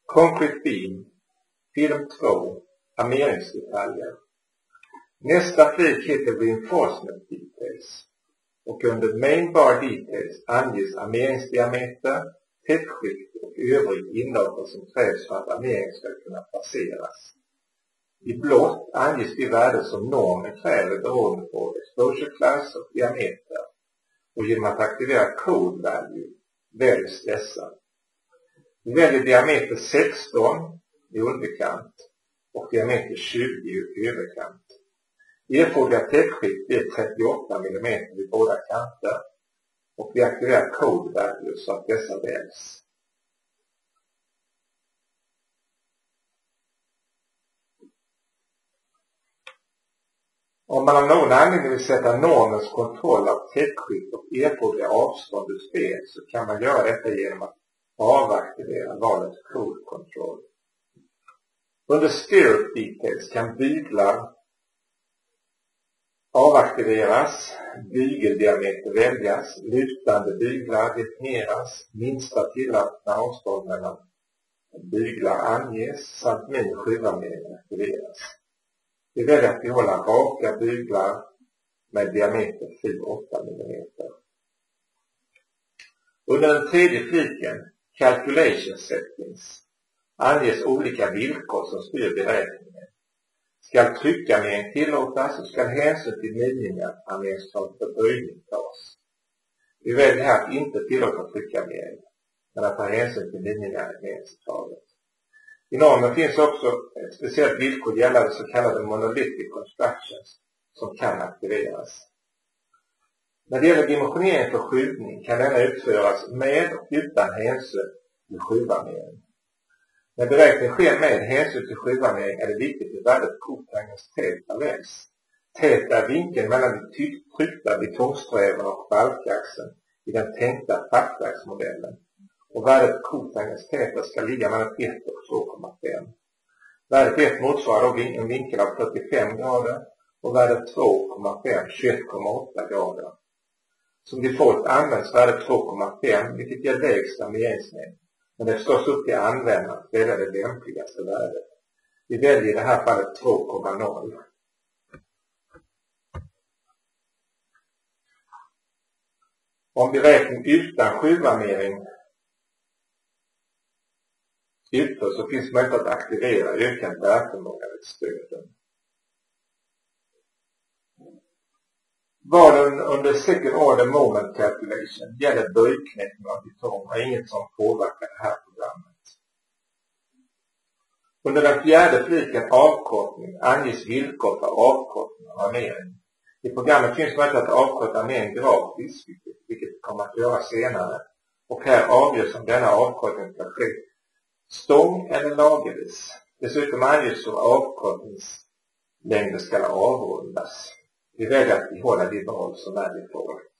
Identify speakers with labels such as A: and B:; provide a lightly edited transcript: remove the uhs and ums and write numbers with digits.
A: Concrete Beam, film 2, armeringsdetaljer. Nästa flik heter Reinforcement Details och under Main Bar Details anges armeringsdiameter, tättskikt och övrig inlagring som krävs för att armeringen ska kunna placeras. I blått anges de värden som normen kräver beroende på exposure class och diameter, och genom att aktivera code value väljs dessa. Vi väljer diameter 16 i underkant och diameter 20 i överkant. Erforderliga tättskikt blir 38 mm vid båda kanter och vi aktiverar code value så att dessa väljs. Om man av någon anledning vill sätta normens kontroll av tättskikt och erforderliga avstånd ur spel så kan man göra detta genom att avaktivera valet Code Control. Under Stirrup Details kan byglar avaktiveras, bygeldiameter väljas, lutande byglar definieras, minsta tillåtna avstånd mellan byglar anges samt min skruvarmering aktiveras. Vi väljer att behålla raka byglar med diameter 7-8 mm. Under den tredje fliken, Calculation Settings, anges olika villkor som styr beräkningen. Ska tryckarmering tillåtas och ska hänsyn till minimiarmeringskrav för böjning tas. Vi väljer här att inte tillåta tryckarmering, men att ta hänsyn till minimiarmeringskravet. I normen finns också ett speciellt villkor gällande så kallade monolithic constructions som kan aktiveras. När det gäller dimensionering för skjutning kan denna utföras med och utan hänsyn till skjuvarmering. När beräkning sker med hänsyn till skjuvarmering är det viktigt att värdet kotangens täta väljs. Täta är vinkeln mellan de tryckta betongsträvarna och balkaxeln i den tänkta fackverksmodellen. Och värdet kotangens täta ska ligga mellan 1 och 2,5. Värdet 1 motsvarar då en vinkel av 45 grader och värdet 2,5 21,8 grader. Som default används värdet 2,5 vilket ger lägsta armeringslängd. Men det är förstås upp till användaren att välja det lämpligaste värdet. Vi väljer i det här fallet 2,0. Om beräkning utan skjuvarmering utförs så finns möjlighet att aktivera ökad bärförmåga vid stöden. Valen under Second Order Moment Calculation gäller böjknäckning av betong och inget som påverkar det här programmet. Under den fjärde fliken avkortning anges villkor för avkortning av armering. I programmet finns möjlighet att avkorta armering gratis, vilket kommer att göra senare. Och här avgörs om denna avkortning ska ske stång eller lagervis. Dessutom anges hur avkortningslängder ska avrundas. Vi väljer att behålla de val som är default.